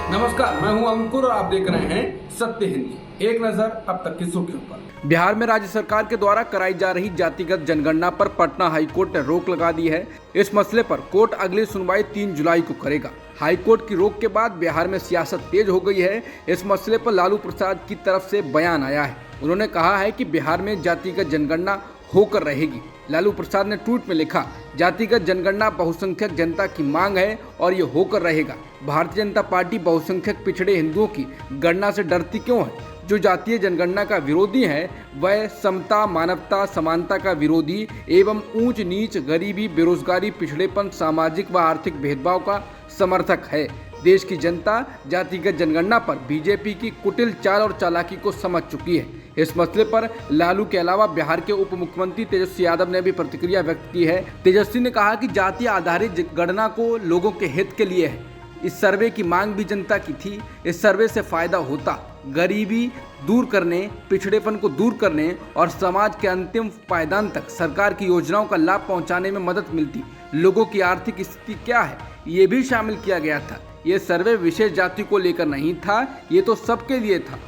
नमस्कार, मैं हूं अंकुर और आप देख रहे हैं सत्य हिंदी। एक नजर अब तक की सुर्खियों पर। बिहार में राज्य सरकार के द्वारा कराई जा रही जातिगत जनगणना पर पटना हाईकोर्ट ने रोक लगा दी है। इस मसले पर कोर्ट अगली सुनवाई 3 जुलाई को करेगा। हाईकोर्ट की रोक के बाद बिहार में सियासत तेज हो गई है। इस मसले पर लालू प्रसाद की तरफ से बयान आया है। उन्होंने कहा है कि बिहार में जातिगत जनगणना होकर रहेगी। लालू प्रसाद ने ट्वीट में लिखा, जातिगत जनगणना बहुसंख्यक जनता की मांग है और ये होकर रहेगा। भारतीय जनता पार्टी बहुसंख्यक पिछड़े हिंदुओं की गणना से डरती क्यों है? जो जातीय जनगणना का विरोधी है वह समता, मानवता, समानता का विरोधी एवं ऊंच नीच, गरीबी, बेरोजगारी, पिछड़ेपन, सामाजिक व आर्थिक भेदभाव का समर्थक है। देश की जनता जातिगत जनगणना पर बीजेपी की कुटिल चाल और चालाकी को समझ चुकी है। इस मसले पर लालू के अलावा बिहार के उप मुख्यमंत्री तेजस्वी यादव ने भी प्रतिक्रिया व्यक्त की है। तेजस्वी ने कहा कि जाति आधारित गणना को लोगों के हित के लिए है। इस सर्वे की मांग भी जनता की थी। इस सर्वे से फायदा होता, गरीबी दूर करने, पिछड़ेपन को दूर करने और समाज के अंतिम पायदान तक सरकार की योजनाओं का लाभ पहुंचाने में मदद मिलती। लोगों की आर्थिक स्थिति क्या है ये भी शामिल किया गया था। ये सर्वे विशेष जाति को लेकर नहीं था, ये तो सबके लिए था।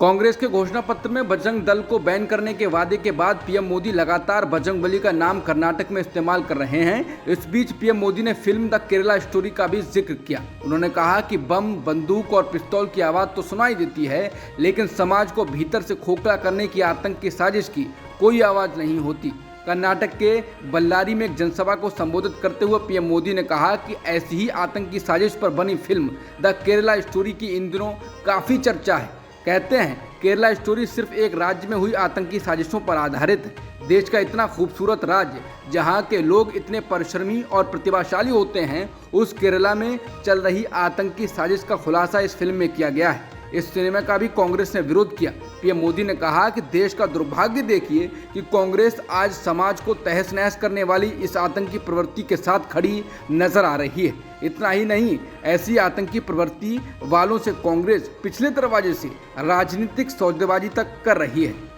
कांग्रेस के घोषणा पत्र में बजरंग दल को बैन करने के वादे के बाद पीएम मोदी लगातार बजरंगबली का नाम कर्नाटक में इस्तेमाल कर रहे हैं। इस बीच पीएम मोदी ने फिल्म द केरला स्टोरी का भी जिक्र किया। उन्होंने कहा कि बम, बंदूक और पिस्तौल की आवाज तो सुनाई देती है, लेकिन समाज को भीतर से खोखला करने की आतंक की साजिश की कोई आवाज नहीं होती। कर्नाटक के बल्लारी में एक जनसभा को संबोधित करते हुए पीएम मोदी ने कहा कि ऐसी ही आतंकी साजिश पर बनी फिल्म द केरला स्टोरी की इन दिनों काफ़ी चर्चा है। कहते हैं केरला स्टोरी सिर्फ एक राज्य में हुई आतंकी साजिशों पर आधारित है। देश का इतना खूबसूरत राज्य जहां के लोग इतने परिश्रमी और प्रतिभाशाली होते हैं, उस केरला में चल रही आतंकी साजिश का खुलासा इस फिल्म में किया गया है। इस सिनेमा का भी कांग्रेस ने विरोध किया। पीएम मोदी ने कहा कि देश का दुर्भाग्य देखिए कि कांग्रेस आज समाज को तहस नहस करने वाली इस आतंकी प्रवृत्ति के साथ खड़ी नजर आ रही है। इतना ही नहीं, ऐसी आतंकी प्रवृत्ति वालों से कांग्रेस पिछले दरवाजे से राजनीतिक सौदेबाजी तक कर रही है।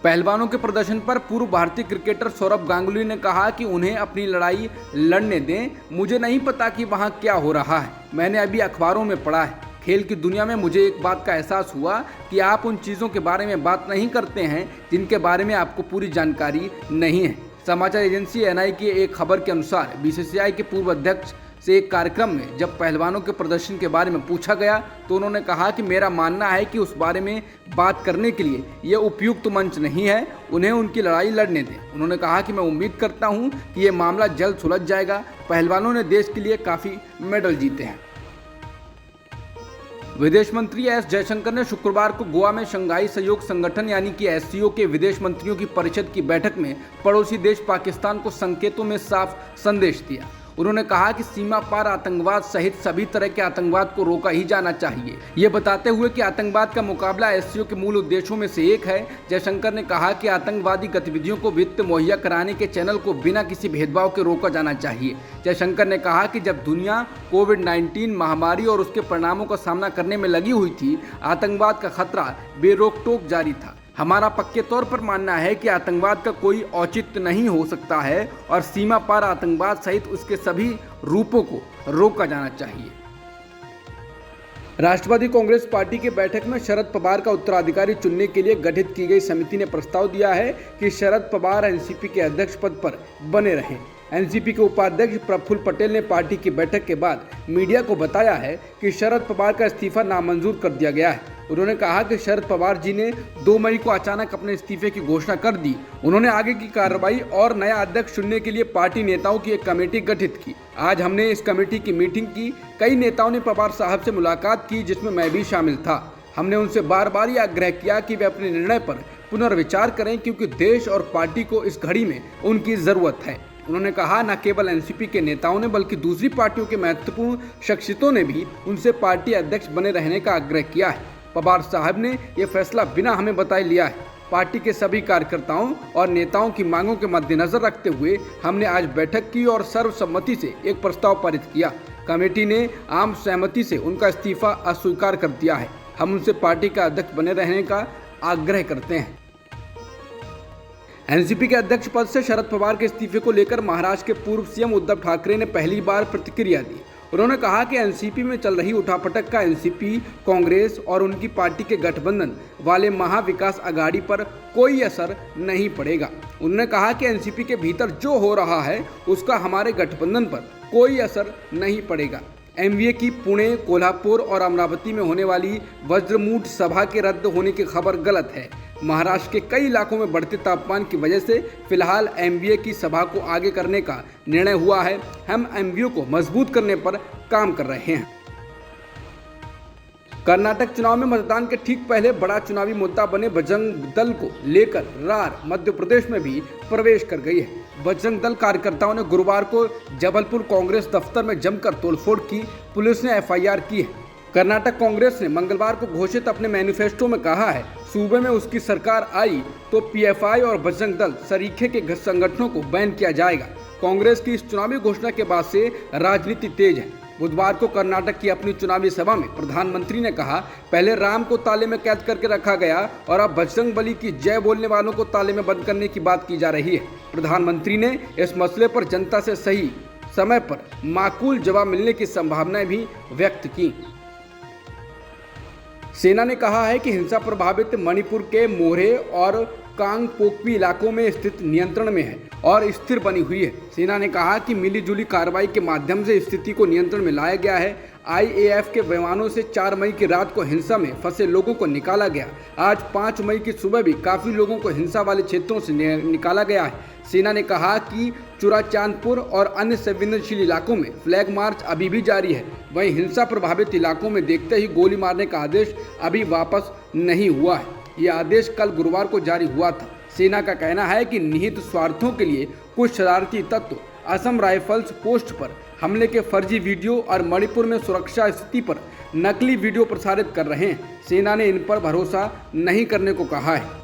पहलवानों के प्रदर्शन पर पूर्व भारतीय क्रिकेटर सौरभ गांगुली ने कहा कि उन्हें अपनी लड़ाई लड़ने दें। मुझे नहीं पता कि वहां क्या हो रहा है, मैंने अभी अखबारों में पढ़ा है। खेल की दुनिया में मुझे एक बात का एहसास हुआ कि आप उन चीज़ों के बारे में बात नहीं करते हैं जिनके बारे में आपको पूरी जानकारी नहीं है। समाचार एजेंसी एएनआई की एक खबर के अनुसार बीसीसीआई के पूर्व अध्यक्ष से एक कार्यक्रम में जब पहलवानों के प्रदर्शन के बारे में पूछा गया तो उन्होंने कहा कि मेरा मानना है कि उस बारे में बात करने के लिए ये उपयुक्त मंच नहीं है, उन्हें उनकी लड़ाई लड़ने दें। उन्होंने कहा कि मैं उम्मीद करता हूं कि ये मामला जल्द सुलझ जाएगा। पहलवानों ने देश के लिए काफ़ी मेडल जीते हैं। विदेश मंत्री एस जयशंकर ने शुक्रवार को गोवा में शंघाई सहयोग संगठन यानी कि एससीओ के विदेश मंत्रियों की परिषद की बैठक में पड़ोसी देश पाकिस्तान को संकेतों में साफ संदेश दिया। उन्होंने कहा कि सीमा पार आतंकवाद सहित सभी तरह के आतंकवाद को रोका ही जाना चाहिए, ये बताते हुए कि आतंकवाद का मुकाबला एससीओ के मूल उद्देश्यों में से एक है। जयशंकर ने कहा कि आतंकवादी गतिविधियों को वित्त मुहैया कराने के चैनल को बिना किसी भेदभाव के रोका जाना चाहिए। जयशंकर ने कहा कि जब दुनिया कोविड-19 महामारी और उसके परिणामों का सामना करने में लगी हुई थी, आतंकवाद का खतरा बेरोक-टोक जारी था। हमारा पक्के तौर पर मानना है कि आतंकवाद का कोई औचित्य नहीं हो सकता है और सीमा पार आतंकवाद सहित उसके सभी रूपों को रोका जाना चाहिए। राष्ट्रवादी कांग्रेस पार्टी की बैठक में शरद पवार का उत्तराधिकारी चुनने के लिए गठित की गई समिति ने प्रस्ताव दिया है कि शरद पवार एनसीपी के अध्यक्ष पद पर बने रहें। एनसीपी के उपाध्यक्ष प्रफुल्ल पटेल ने पार्टी की बैठक के बाद मीडिया को बताया है कि शरद पवार का इस्तीफा नामंजूर कर दिया गया है। उन्होंने कहा कि शरद पवार जी ने 2 मई को अचानक अपने इस्तीफे की घोषणा कर दी। उन्होंने आगे की कार्रवाई और नया अध्यक्ष चुनने के लिए पार्टी नेताओं की एक कमेटी गठित की। आज हमने इस कमेटी की मीटिंग की। कई नेताओं ने पवार साहब से मुलाकात की, जिसमें मैं भी शामिल था। हमने उनसे बार बार यह आग्रह किया कि वे अपने निर्णय पर पुनर्विचार करें, क्योंकि देश और पार्टी को इस घड़ी में उनकी ज़रूरत है। उन्होंने कहा न केवल एनसीपी के नेताओं ने बल्कि दूसरी पार्टियों के महत्वपूर्ण शख्सियतों ने भी उनसे पार्टी अध्यक्ष बने रहने का आग्रह किया है। पवार साहब ने यह फैसला बिना हमें बताए लिया है। पार्टी के सभी कार्यकर्ताओं और नेताओं की मांगों के मद्देनजर रखते हुए हमने आज बैठक की और सर्वसम्मति से एक प्रस्ताव पारित किया। कमेटी ने आम सहमति से उनका इस्तीफा अस्वीकार कर दिया है। हम उनसे पार्टी का अध्यक्ष बने रहने का आग्रह करते हैं। एनसीपी के अध्यक्ष पद से शरद पवार के इस्तीफे को लेकर महाराष्ट्र के पूर्व सीएम उद्धव ठाकरे ने पहली बार प्रतिक्रिया दी। उन्होंने कहा कि एनसीपी में चल रही उठापटक का एनसीपी, कांग्रेस और उनकी पार्टी के गठबंधन वाले महाविकास अघाड़ी पर कोई असर नहीं पड़ेगा। उन्होंने कहा कि एनसीपी के भीतर जो हो रहा है उसका हमारे गठबंधन पर कोई असर नहीं पड़ेगा। एमवीए की पुणे, कोल्हापुर और अमरावती में होने वाली वज्रमूठ सभा के रद्द होने की खबर गलत है। महाराष्ट्र के कई इलाकों में बढ़ते तापमान की वजह से फिलहाल एमवीए की सभा को आगे करने का निर्णय हुआ है। हम एमवीए को मजबूत करने पर काम कर रहे हैं। कर्नाटक चुनाव में मतदान के ठीक पहले बड़ा चुनावी मुद्दा बने बजरंग दल को लेकर रार मध्य प्रदेश में भी प्रवेश कर गई है। बजरंग दल कार्यकर्ताओं ने गुरुवार को जबलपुर कांग्रेस दफ्तर में जमकर तोड़फोड़ की। पुलिस ने एफआईआर की है। कर्नाटक कांग्रेस ने मंगलवार को घोषित अपने मैनिफेस्टो में कहा है, सूबे में उसकी सरकार आई तो पीएफआई और बजरंग दल सरीखे के संगठनों को बैन किया जाएगा। कांग्रेस की इस चुनावी घोषणा के बाद से राजनीति तेज है। बुधवार को कर्नाटक की अपनी चुनावी सभा में प्रधानमंत्री ने कहा, पहले राम को ताले में कैद करके रखा गया और अब बजरंग बली की जय बोलने वालों को ताले में बंद करने की बात की जा रही है। प्रधानमंत्री ने इस मसले पर जनता से सही समय पर माकूल जवाब मिलने की संभावनाएं भी व्यक्त की। सेना ने कहा है कि हिंसा प्रभावित मणिपुर के मोरे और कांगपोकपी इलाकों में स्थिति नियंत्रण में है और स्थिर बनी हुई है। सेना ने कहा कि मिलीजुली कार्रवाई के माध्यम से स्थिति को नियंत्रण में लाया गया है। आईएएफ के विमानों से 4 मई की रात को हिंसा में फंसे लोगों को निकाला गया। आज 5 मई की सुबह भी काफ़ी लोगों को हिंसा वाले क्षेत्रों से निकाला गया है। सेना ने कहा कि चुराचांदपुर और अन्य संवेदनशील इलाकों में फ्लैग मार्च अभी भी जारी है। वहीं हिंसा प्रभावित इलाकों में देखते ही गोली मारने का आदेश अभी वापस नहीं हुआ है। यह आदेश कल गुरुवार को जारी हुआ था। सेना का कहना है कि निहित स्वार्थों के लिए कुछ शरारती तत्व असम राइफल्स पोस्ट पर हमले के फर्जी वीडियो और मणिपुर में सुरक्षा स्थिति पर नकली वीडियो प्रसारित कर रहे हैं। सेना ने इन पर भरोसा नहीं करने को कहा है।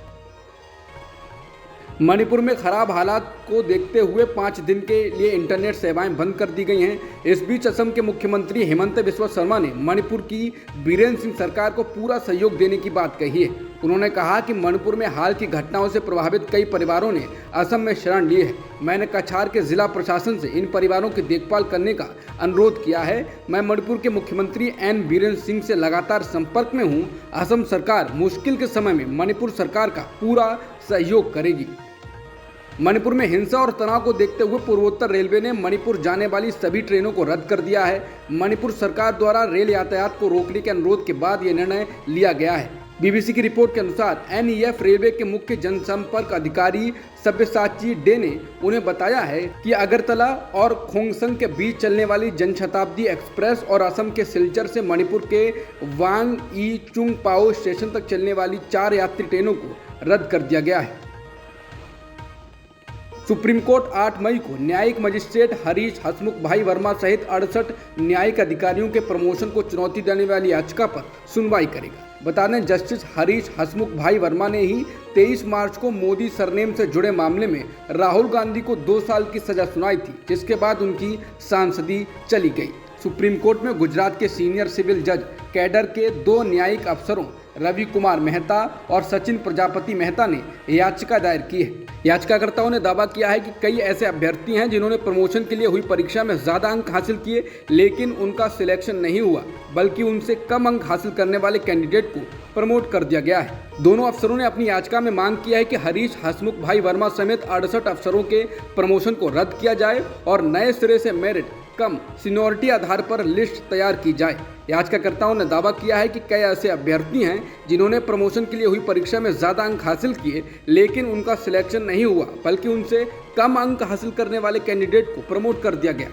मणिपुर में खराब हालात को देखते हुए 5 दिन के लिए इंटरनेट सेवाएं बंद कर दी गई हैं। इस बीच असम के मुख्यमंत्री हेमंत बिस्वा शर्मा ने मणिपुर की बीरेन सिंह सरकार को पूरा सहयोग देने की बात कही है। उन्होंने कहा कि मणिपुर में हाल की घटनाओं से प्रभावित कई परिवारों ने असम में शरण ली है। मैंने कछार के जिला प्रशासन से इन परिवारों की देखभाल करने का अनुरोध किया है। मैं मणिपुर के मुख्यमंत्री एन बीरेन सिंह से लगातार संपर्क में हूँ। असम सरकार मुश्किल के समय में मणिपुर सरकार का पूरा सहयोग करेगी। मणिपुर में हिंसा और तनाव को देखते हुए पूर्वोत्तर रेलवे ने मणिपुर जाने वाली सभी ट्रेनों को रद्द कर दिया है। मणिपुर सरकार द्वारा रेल यातायात को रोकने के अनुरोध के बाद यह निर्णय लिया गया है। बीबीसी की रिपोर्ट के अनुसार एनईएफ रेलवे के मुख्य जनसंपर्क अधिकारी सब्यसाची डे ने उन्हें बताया है कि अगरतला और खोंगसंग के बीच चलने वाली जनशताब्दी एक्सप्रेस और असम के सिलचर से मणिपुर के वांग ई चुंग पाओ स्टेशन तक चलने वाली 4 यात्री ट्रेनों को रद्द कर दिया गया है। सुप्रीम कोर्ट 8 मई को न्यायिक मजिस्ट्रेट हरीश हसमुख भाई वर्मा सहित 68 न्यायिक अधिकारियों के प्रमोशन को चुनौती देने वाली याचिका पर सुनवाई करेगा। बता दें, जस्टिस हरीश हसमुख भाई वर्मा ने ही 23 मार्च को मोदी सरनेम से जुड़े मामले में राहुल गांधी को 2 साल की सजा सुनाई थी, जिसके बाद उनकी सांसदी चली गई। सुप्रीम कोर्ट में गुजरात के सीनियर सिविल जज कैडर के 2 न्यायिक अफसरों रवि कुमार मेहता और सचिन प्रजापति मेहता ने याचिका दायर की है। याचिकाकर्ताओं ने दावा किया है कि कई ऐसे अभ्यर्थी हैं जिन्होंने प्रमोशन के लिए हुई परीक्षा में ज़्यादा अंक हासिल किए, लेकिन उनका सिलेक्शन नहीं हुआ, बल्कि उनसे कम अंक हासिल करने वाले कैंडिडेट को प्रमोट कर दिया गया है। दोनों अफसरों ने अपनी याचिका में मांग किया है कि हरीश हसमुख भाई वर्मा समेत 68 अफसरों के प्रमोशन को रद्द किया जाए और नए सिरे से मेरिट कम सीनियरिटी आधार पर लिस्ट तैयार की जाए। याचिकाकर्ताओं ने दावा किया है कि कई ऐसे अभ्यर्थी हैं जिन्होंने प्रमोशन के लिए हुई परीक्षा में ज़्यादा अंक हासिल किए, लेकिन उनका सिलेक्शन नहीं हुआ, बल्कि उनसे कम अंक हासिल करने वाले कैंडिडेट को प्रमोट कर दिया गया।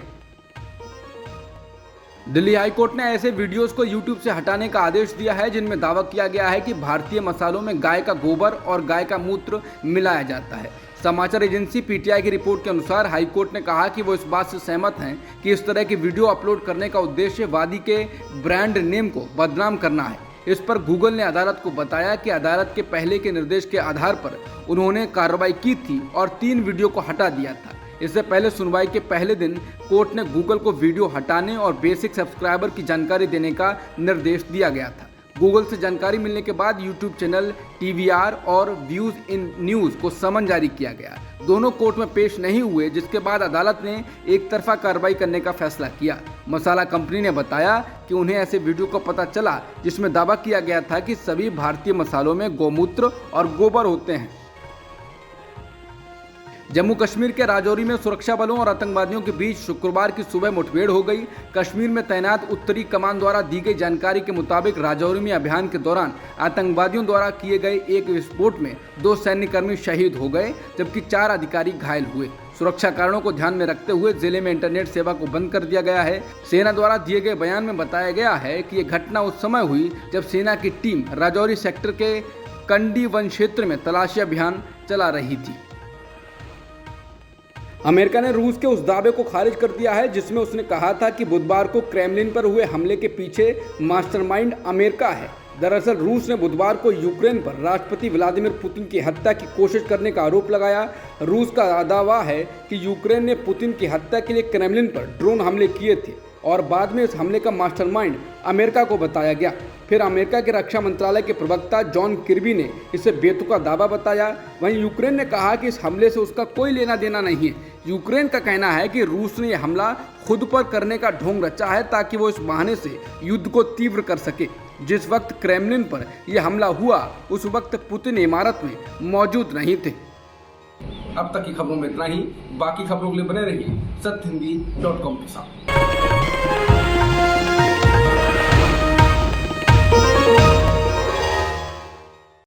दिल्ली हाईकोर्ट ने ऐसे वीडियोस को यूट्यूब से हटाने का आदेश दिया है जिनमें दावा किया गया है कि भारतीय मसालों में गाय का गोबर और गाय का मूत्र मिलाया जाता है। समाचार एजेंसी पीटीआई की रिपोर्ट के अनुसार हाईकोर्ट ने कहा कि वो इस बात से सहमत हैं कि इस तरह की वीडियो अपलोड करने का उद्देश्य वादी के ब्रांड नेम को बदनाम करना है। इस पर गूगल ने अदालत को बताया कि अदालत के पहले के निर्देश के आधार पर उन्होंने कार्रवाई की थी और 3 वीडियो को हटा दिया था। इससे पहले सुनवाई के पहले दिन कोर्ट ने गूगल को वीडियो हटाने और बेसिक सब्सक्राइबर की जानकारी देने का निर्देश दिया गया था। गूगल से जानकारी मिलने के बाद यूट्यूब चैनल TVR और व्यूज इन न्यूज को समन जारी किया गया। दोनों कोर्ट में पेश नहीं हुए, जिसके बाद अदालत ने एक तरफा कार्रवाई करने का फैसला किया। मसाला कंपनी ने बताया कि उन्हें ऐसे वीडियो को पता चला जिसमें दावा किया गया था कि सभी भारतीय मसालों में गौमूत्र और गोबर होते हैं। जम्मू कश्मीर के राजौरी में सुरक्षा बलों और आतंकवादियों के बीच शुक्रवार की सुबह मुठभेड़ हो गई। कश्मीर में तैनात उत्तरी कमान द्वारा दी गई जानकारी के मुताबिक राजौरी में अभियान के दौरान आतंकवादियों द्वारा किए गए एक विस्फोट में 2 सैन्यकर्मी शहीद हो गए, जबकि 4 अधिकारी घायल हुए। सुरक्षा कारणों को ध्यान में रखते हुए जिले में इंटरनेट सेवा को बंद कर दिया गया है। सेना द्वारा दिए गए बयान में बताया गया है कि ये घटना उस समय हुई जब सेना की टीम राजौरी सेक्टर के कंडी वन क्षेत्र में तलाशी अभियान चला रही थी। अमेरिका ने रूस के उस दावे को खारिज कर दिया है जिसमें उसने कहा था कि बुधवार को क्रेमलिन पर हुए हमले के पीछे मास्टरमाइंड अमेरिका है। दरअसल रूस ने बुधवार को यूक्रेन पर राष्ट्रपति व्लादिमीर पुतिन की हत्या की कोशिश करने का आरोप लगाया। रूस का दावा है कि यूक्रेन ने पुतिन की हत्या के लिए क्रेमलिन पर ड्रोन हमले किए थे और बाद में इस हमले का मास्टरमाइंड अमेरिका को बताया गया। फिर अमेरिका के रक्षा मंत्रालय के प्रवक्ता जॉन किर्बी ने इसे बेतुका दावा बताया। वहीं यूक्रेन ने कहा कि इस हमले से उसका कोई लेना देना नहीं है। यूक्रेन का कहना है कि रूस ने यह हमला खुद पर करने का ढोंग रचा है ताकि वो इस बहाने से युद्ध को तीव्र कर सके। जिस वक्त क्रेमलिन पर यह हमला हुआ उस वक्त पुतिन इमारत में मौजूद नहीं थे। अब तक की खबरों में इतना ही। बाकी खबरों के लिए बने रहिए सत्यहिंदी.com के साथ।